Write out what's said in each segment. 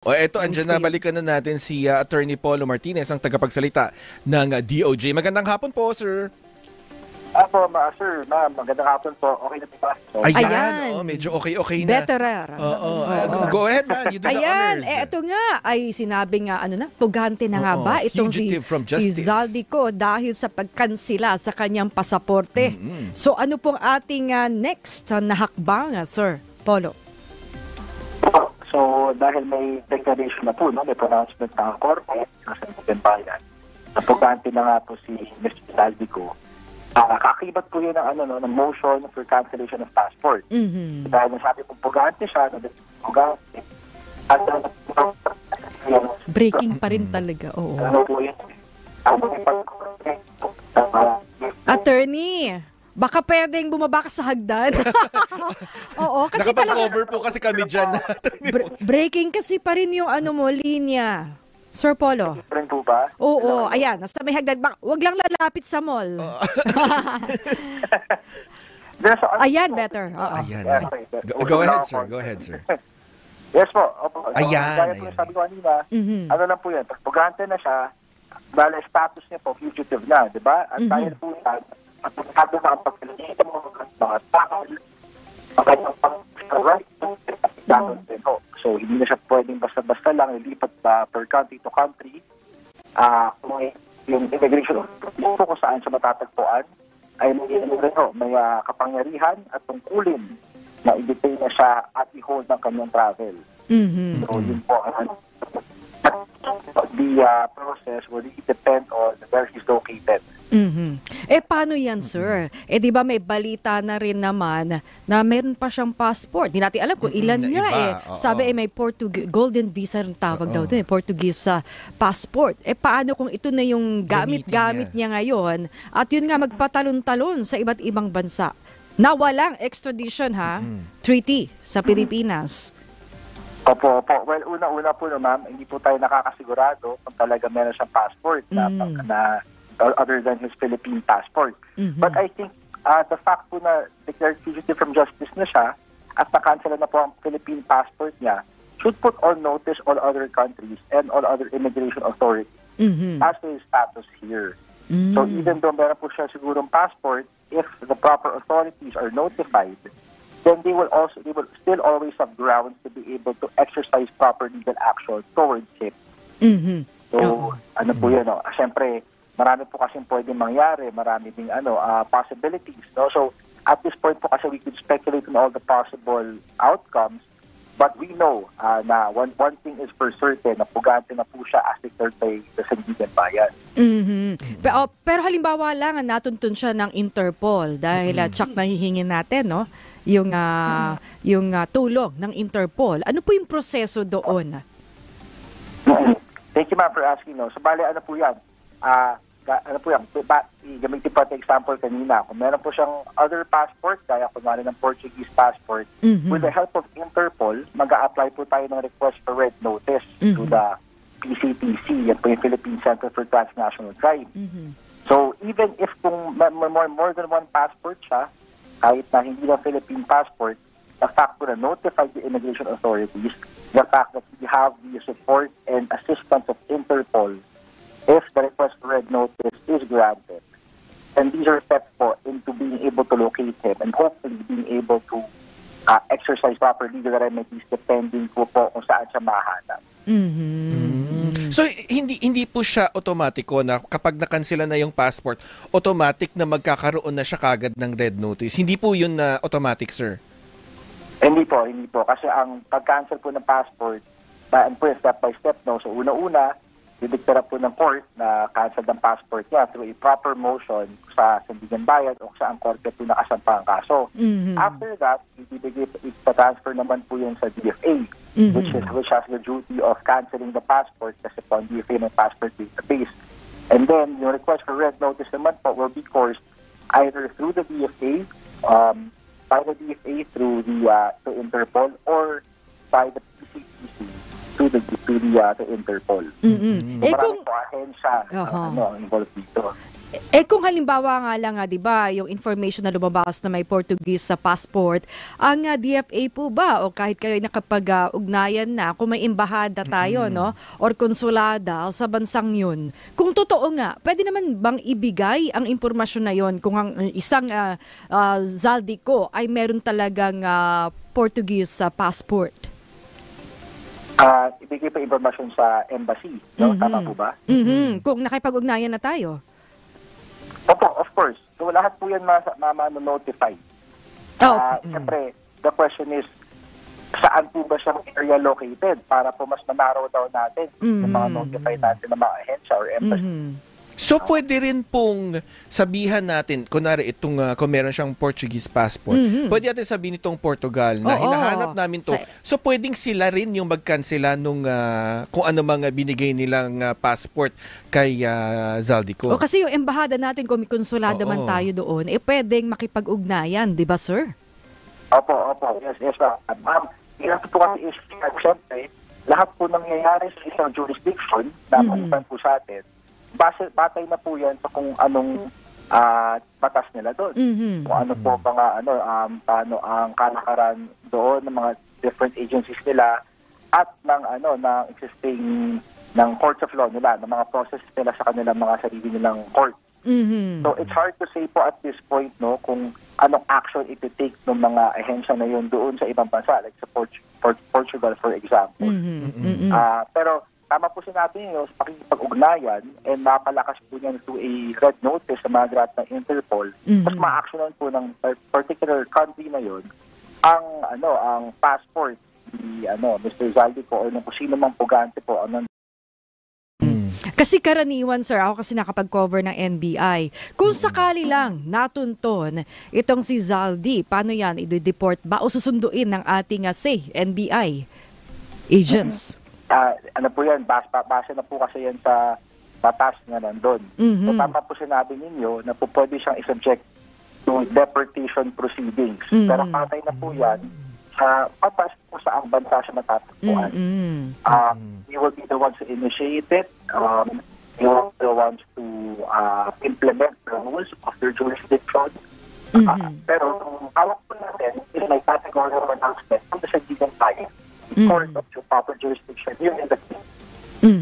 O eto, andyan na, balikan na natin si Attorney Paulo Martinez, ang tagapagsalita ng DOJ. Magandang hapon po, sir. Apo, sir, ma'am, magandang hapon po. Okay na po ba? So, Ayan. Medyo okay na. Betterer. Go ahead, man. You do the honors. Ito nga, ay sinabi nga, pugante na nga ba itong fugitive from si justice. Zaldico dahil sa pagkansila sa kanyang pasaporte. So ano pong ating next na hakbang, Sir Paulo? So, dahil may declaration na po, may pronouncement ng Korte sa Sandigan Bayan, napugante na nga po si Mr. Zaldico. Kaakibat po yun ng motion for cancellation of passport. Dahil nasabi po pugante siya, pugante. At Breaking pa rin talaga, oo. ano po yun? Attorney, baka pwedeng bumaba ka sa hagdan. Oo, kasi Nakapag-cover po kasi kami dyan. breaking kasi pa rin yung linya. Sir Paulo. Rin po ba? Oo, ayan, nasa may hagdan. Wag lang lalapit sa mall. Ayan, better. Oo. Ayan. Go ahead, sir. Go ahead, sir. Yes po. Opo. Ayan, Gaya po yung sabi ko kanina, ano lang po yan, pagpugante na siya, dahil status niya po, fugitive na, di ba? At dahil po yan, at pagkado na ang pagkalimita mo mga tao, ang kanyang pang-right, so hindi na siya pwedeng basta-basta lang ilipat per country to country. Kung yung immigration po kung saan siya matatagpuan, ay may kapangyarihan at tungkulin na i-detain na siya at i-hold ng kanyang travel. So yun po, the process will really depend on where he's located. Paano yan, sir? Di ba may balita na rin naman na meron pa siyang passport. Di natin alam kung ilan nga iba. Sabi may golden visa rin tawag daw din, Portuguese sa passport. Paano kung ito na yung gamit niya ngayon at yun nga magpatalon-talon sa iba't ibang bansa na walang extradition treaty sa Pilipinas? Opo. Well, una-una po ma'am, hindi po tayo nakakasigurado kung talaga meron siyang passport na other than his Philippine passport. But I think the fact po na declared fugitive from justice na siya at na-cancel na po ang Philippine passport niya should put on notice all other countries and all other immigration authorities as to his status here. So even though meron po siya sigurong passport, if the proper authorities are notified, then they will still always have grounds to be able to exercise proper legal action towards him. So, ano po yun, siyempre, marami po kasing pwedeng mangyari, marami ding possibilities. No? So, at this point po kasi we could speculate on all the possible outcomes, but we know na one thing is for certain, na pugante na po siya as declared by the Sandigan Bayan. Pero halimbawa lang, natuntun siya ng Interpol dahil tsak na hihingin natin, no? Yung tulong ng Interpol. Ano po yung proseso doon? Thank you, ma'am, for asking. So, bale, ano po yan? Gamitin po natin example kanina. Kung meron po siyang other passport, kaya kunwari ng Portuguese passport, with the help of Interpol, mag-a-apply po tayo ng request for red notice to the PCTC, yan po yung Philippine Center for Transnational Crime. So, even if kung more than one passport siya, kahit na hindi na Philippine passport, the fact po na notify the immigration authorities, the fact that we have the support and assistance of Interpol, if the request for red notice is granted. And these are steps po into being able to locate him and hopefully being able to exercise proper legal remedies depending po kung saan siya mahanap. So, hindi po siya automatiko na kapag nakansela na yung passport, automatic na magkakaroon na siya kagad ng red notice. Hindi po yun na automatic, sir? Hindi po. Kasi ang pag-cancel po ng passport, step by step. No? So, una-una, didiklara po ng court na cancel ng passport niya through a proper motion sa Sandigan Bayan o sa ang korte po nakasampa ang kaso. After that, ipa-transfer naman po yun sa DFA, which has the duty of canceling the passport kasi po ang DFA ng passport database. And then, yung request for red notice naman po will be coursed either through the DFA, by the DFA through the Interpol, or by the PCTC to the Interpol. Kung po ahensya ang involved dito. Kung halimbawa nga lang, 'di ba, yung information na lumabas na may Portuguese sa passport, ang DFA po ba o kahit kayo nakapag-ugnayan na kung may embahada tayo, no, or konsulada sa bansang yun, kung totoo nga, pwede naman bang ibigay ang impormasyon na yon kung ang isang Zaldico ay meron talagang Portuguese sa passport? Ibigay pa impormasyon sa embassy, no? Tama po ba? Kung nakipag-ugnayan na tayo. Opo, of course. So lahat po yan ma-notify. Siyempre, the question is, saan po ba siyang area located para po mas manaraw daw natin yung mga notify natin ng mga ahensya or embassy. So, pwede rin pong sabihan natin, kunwari itong, kung meron siyang Portuguese passport, pwede natin sabihin itong Portugal na hinahanap namin to. So, pwedeng sila rin yung magkansela nung kung ano mga binigay nilang passport kay Zaldico. Kasi yung embahada natin, kung may konsulada man tayo doon, pwedeng makipag-ugnayan, di ba, sir? Opo. Yes, ma'am. Hirap po kasi issue, siyempre, lahat po nangyayari sa isang jurisdiction na maliban po sa atin, batay na po yan sa kung anong batas nila doon. Kung ano po mga paano ang kalakaran doon ng mga different agencies nila at ng existing ng courts of law nila, ng mga processes nila sa kanilang mga sarili nilang court. So it's hard to say po at this point, no, kung anong action iti-take ng mga ahensya na yun doon sa ibang bansa, like sa Portugal for example. Pero tama po sinabi niyo sa pakikipag-ugnayan and mapalakas po niyan to a red notice sa mga grant ng Interpol, mas ma-actionan po ng particular country na yun ang passport ni Mr. Zaldico or ng kung sino mang pugante po Kasi karaniwan, sir, ako kasi nakapag-cover ng NBI. Kung sakali lang natunton itong si Zaldi, paano yan? I-deport ba o susunduin ng ating NBI agents? Po yan, base na po kasi yan sa batas na nandun. So tama po sinabi ninyo na po pwede siyang isubject to deportation proceedings. Pero patay na po yan sa batas po sa ang bansa siya matatagpuan. You will be the ones to initiate it. You will be the ones to implement the rules of their jurisdiction. Pero kung hawak po natin is may category of announcement from the Sandigan Bayan. Court of your proper jurisdiction here in the case.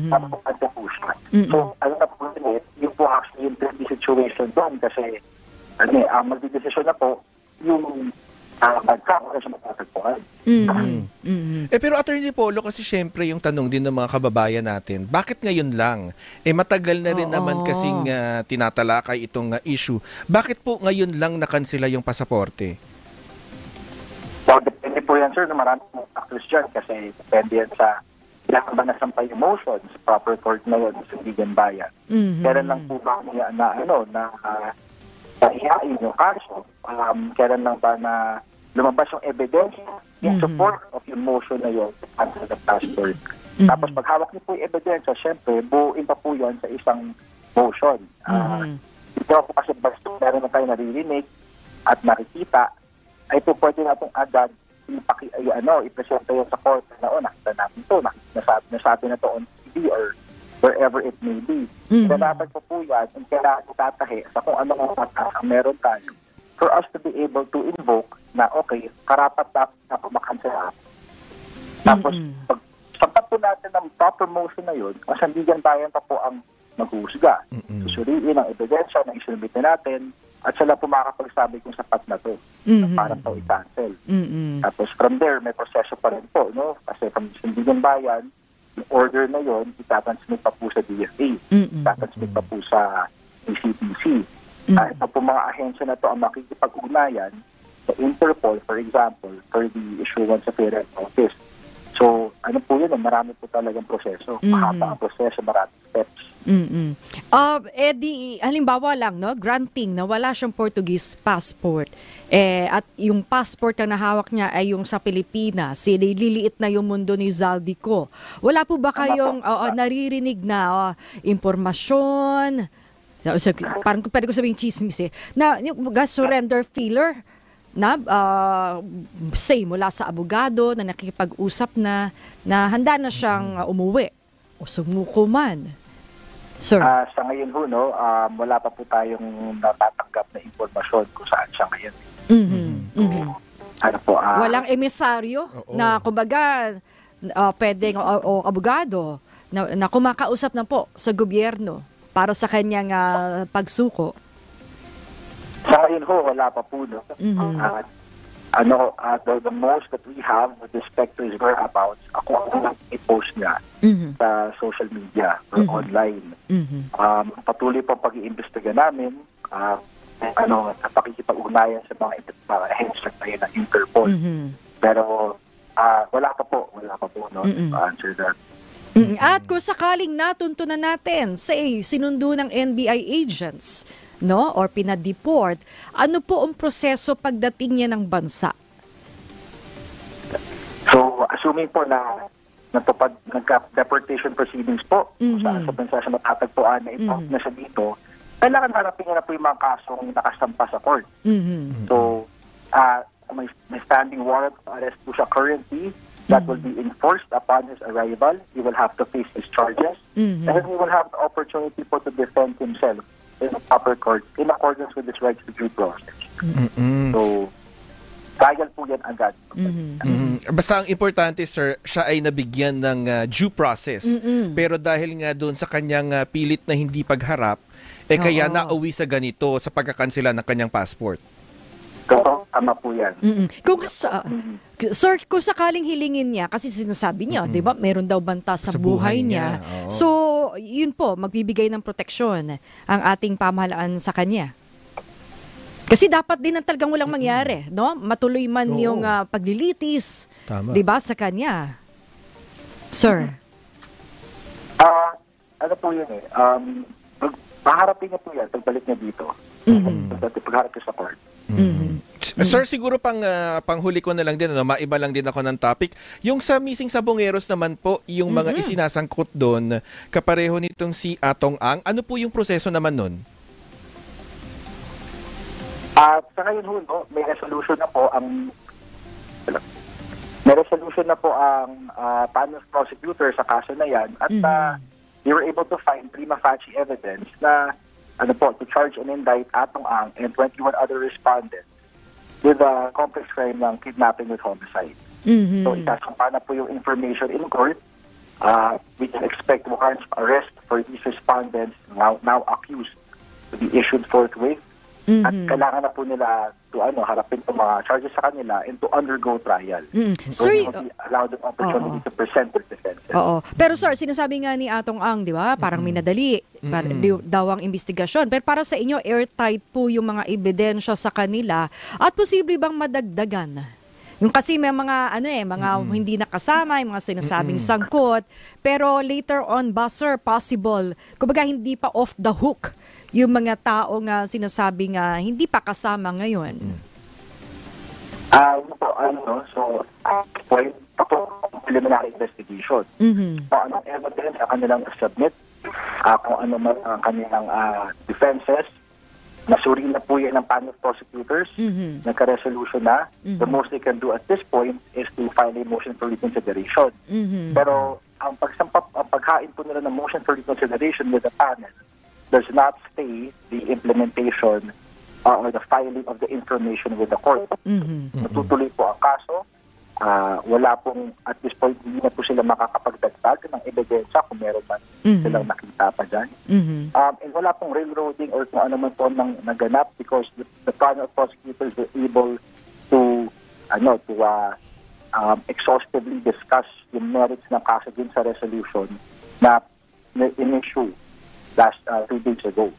Tapos po siya. So, na po yun yung po actually yung tricky situation doon kasi ang magdidesisyon na po yung bansa kung siya matatagpuan. Pero Attorney Polo, kasi syempre yung tanong din ng mga kababayan natin, bakit ngayon lang? Matagal na rin naman kasing tinatalakay itong issue. Bakit po ngayon lang nakansela yung pasaporte? Well, depende po yan, sir, na maraming factors dyan kasi depende yan sa ilang ba nasampay yung motion sa proper court na yun sa Sandigan Bayan. Kailan lang po ba ihain yung kaso? Kailan lang ba na lumabas yung evidence in support of yung motion na yun sa the passport? Tapos paghawak niyo po yung evidence, syempre, buuin pa po yan sa isang motion. Ito po kasi basta meron na tayo naririnig at nakikita, ay po pwede natong agad i-presenta yun sa court na nakita natin ito, nasabi na ito on TV or wherever it may be. Dapat po yan ang kailangan itatahi sa kung ano ang meron tayo for us to be able to invoke na okay, karapat na makansela. Tapos, pag sapat po natin ng proper motion na yun, ang Sandigan Bayan pa po ang maghuhusga. Susuriin ang ebidensya na isinubit na natin at sila po makakapagsabi kung sapat na to para po i-cancel. Tapos from there, may proseso pa rin po, no? Kasi from Sandigan Bayan, yung order na yon itatransmit pa po sa DFA, itatransmit pa po sa ECTC. Ito po mga ahensya na to ang makikipag-ugnayan sa Interpol, for example, for the issuance of a red notice. So, po yun, marami po talagang proseso. Mahaba ang proseso, maraming steps. Halimbawa lang, no, granting na wala siyang Portuguese passport. At yung passport na nahawak niya ay yung sa Pilipinas. Liliit na yung mundo ni Zaldico. Wala po ba kayong naririnig na impormasyon? Parang pwede ko sabihin chismis na yung surrender feeler na say mula sa abogado na nakikipag-usap na handa na siyang umuwi o sumuko man. Sir. Sa ngayon ho, no, wala pa po tayong natatanggap na impormasyon kung saan siya ngayon. Ano po, Walang emisaryo na kumbaga pwedeng o abogado na kumakausap na po sa gobyerno para sa kanyang pagsuko. Sa ngayon ho, wala pa po, no. The most that we have with respect to his whereabouts, ako ang i-post niya sa social media or online. Patuloy po pag-iimbestiga namin, pakikipag-ugnayan sa mga heads ng Interpol. Pero wala pa po, no, to answer that. At kung sakaling natuntunan natin, say, sinundo ng NBI agents, no, or pinadeport, ano po ang proseso pagdating niya ng bansa? So, assuming po na natupad nagka-deportation proceedings po, sa bansa siya matatagpuan na ito na siya dito, kailangan harapin niya na po yung mga kasong nakasampa sa court. So, may standing warrant of arrest po siya currently that will be enforced upon his arrival. He will have to face his charges, and then he will have the opportunity po to defend himself in a proper court in accordance with his rights to due process. So, trial po yan agad. Basta ang importante, sir, siya ay nabigyan ng due process. Pero dahil nga doon sa kanyang pilit na hindi pagharap, kaya nauwi sa ganito sa pagkakansela ng kanyang passport. Tama po yan. Sir, kung sakaling hilingin niya, kasi sinasabi niya, di ba, meron daw banta sa buhay niya. So, yun po, magbibigay ng proteksyon ang ating pamahalaan sa kanya. Kasi dapat din ang talagang walang mangyari, no? Matuloy man yung paglilitis, di ba, sa kanya. Sir. Ano po yun paharapin niya po yan, pagbalik niya dito. Pagharap niya sa court. Sir, siguro panghuli ko na lang din, maiba lang din ako ng topic. Yung sa missing sabongeros naman po, yung mga isinasangkot doon, kapareho nitong si Atong Ang, ano po yung proseso naman nun? Sa ngayon ho, may resolution na po ang panel prosecutor sa kaso na yan at they were able to find prima facie evidence na to charge and indict Atong Ang and 21 other respondents with a complex crime ng kidnapping with homicide. So, isasampa na po yung information in court. We can expect warrants of arrest for these respondents now accused to be issued forthwith. At kailangan na po nila to harapin itong mga charges sa kanila and to undergo trial. So they will be allowed an opportunity to present their defense. Pero sir, sinasabi nga ni Atong Ang, di ba, parang minadali daw ang investigasyon. Pero para sa inyo, airtight po yung mga ebidensya sa kanila at posible bang madagdagan? Yung kasi may mga mga hindi nakasama, yung mga sinasabing sangkot, pero later on ba, sir, possible, kumbaga hindi pa off the hook yung mga tao nga sinasabi nga hindi pa kasama ngayon? So, preliminary investigation. Kung anong evidence ang kanilang submit, kung ano man ang kanilang defenses, nasuri na po yan ng panel of prosecutors, nagka-resolution na. The most they can do at this point is to file a motion for reconsideration. Pero ang paghain po nila ng motion for reconsideration with the panel does not stay the implementation or the filing of the information with the court. Matutuloy po ang kaso. Wala pong, at this point, hindi na po sila makakapagdagdag ng ebidensya kung meron man silang nakita pa dyan. And wala pong railroading or kung ano man po naganap because the panel of prosecutors were able to exhaustively discuss yung merits ng kaso din sa resolution na in-issue last 2 days ago.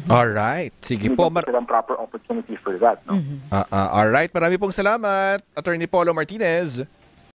Alright. Sige po. Silang proper opportunity for that. No? Alright. Marami pong salamat, Attorney Polo Martinez.